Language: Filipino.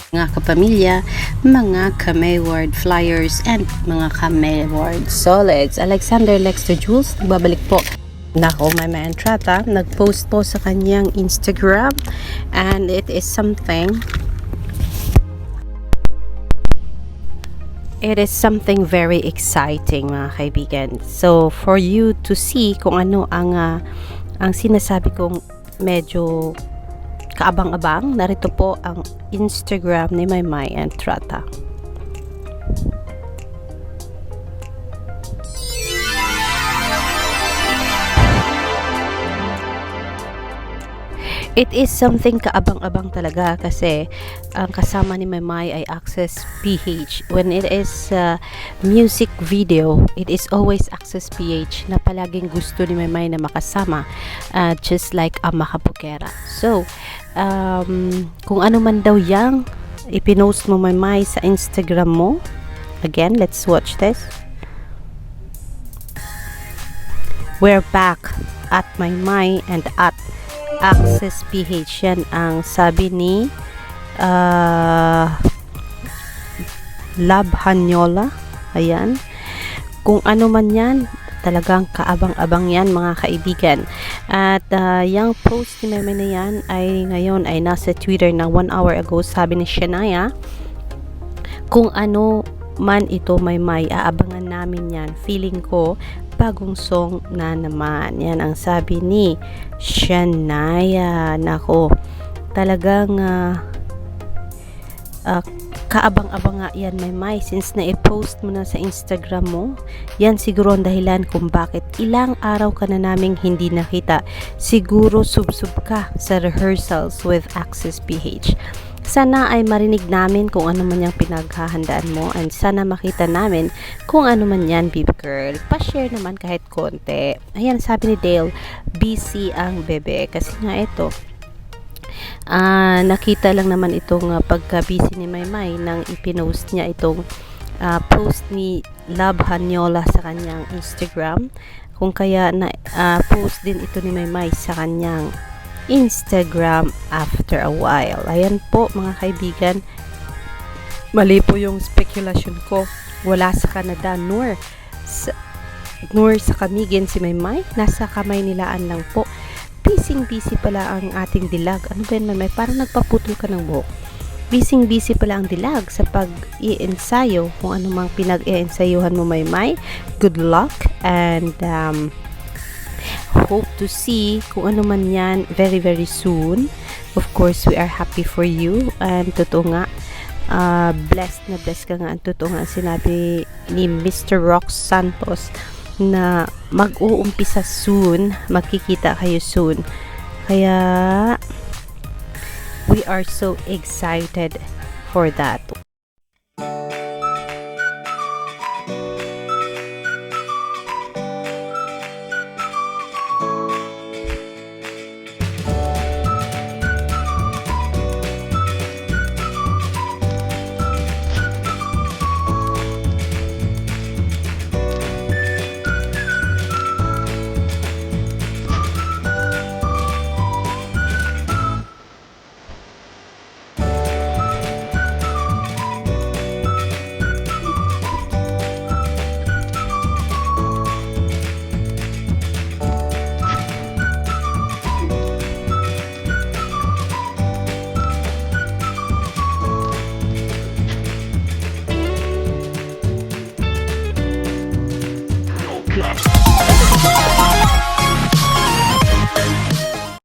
mga kapamilya, mga Ka-Mayward flyers, and mga Ka-Mayward solids. Alexander Lexter Jules, nagbabalik po. Nako, Mama Entrata, nag-post po sa kanyang Instagram, and it is something very exciting, mga kaibigan. So, for you to see kung ano ang sinasabi kong medyo kaabang-abang, narito po ang Instagram ni Maymay Entrata. It is something kaabang-abang talaga kasi ang kasama ni Maymay ay Access PH. When it is music video, it is always Access PH na palaging gusto ni Maymay na makasama, just like Ama Kapukera. So, kung ano man daw yang ipinost mo, Maymay, sa Instagram mo, again, let's watch this. We're back at Maymay and at Access PH. Yan ang sabi ni Lab Hanyola. Ayan. Kung ano man yan, talagang kaabang-abang yan, mga kaibigan. At yung post ni Maymay na yan ay ngayon ay nasa Twitter na 1 hour ago. Sabi ni Shania, kung ano man ito, Maymay, aabangan namin yan. Feeling ko bagong song na naman. Yan ang sabi ni Shania. Nako, talagang kaabang-abang nga yan, Maymay, since na-post mo na sa Instagram mo. Yan siguro ang dahilan kung bakit ilang araw ka na naming hindi nakita. Siguro sub-sub ka sa rehearsals with Access PH. Sana ay marinig namin kung ano man yung pinaghahandaan mo, and sana makita namin kung ano man yan, baby girl. Pa-share naman kahit konti. Ayan, sabi ni Dale, busy ang bebe. Kasi nga ito, nakita lang naman itong pagka-busy ni Maymay nang ipinost niya itong post ni Lab Hanyola sa kanyang Instagram. Kung kaya na post din ito ni Maymay sa kanyang Instagram after a while. Ayan po, mga kaibigan, mali po yung speculation ko. Wala sa Canada nor sa Camiguin si Maymay. Nasa Kamay Nilaan lang po. Busy pala ang ating dilag. Ano ba yan, Maymay? Parang nagpaputol ka ng buhok. Busy pala ang dilag sa pag-i-ensayo. Kung ano mang pinag-i-ensayuhan mo, Maymay. Good luck, and hope to see kung ano man yan very soon. Of course, we are happy for you, and totoo nga, blessed ka nga. Totoo nga sinabi ni Mr. Rox Santos na mag-uumpisa soon, magkikita kayo soon. Kaya we are so excited for that. Yes.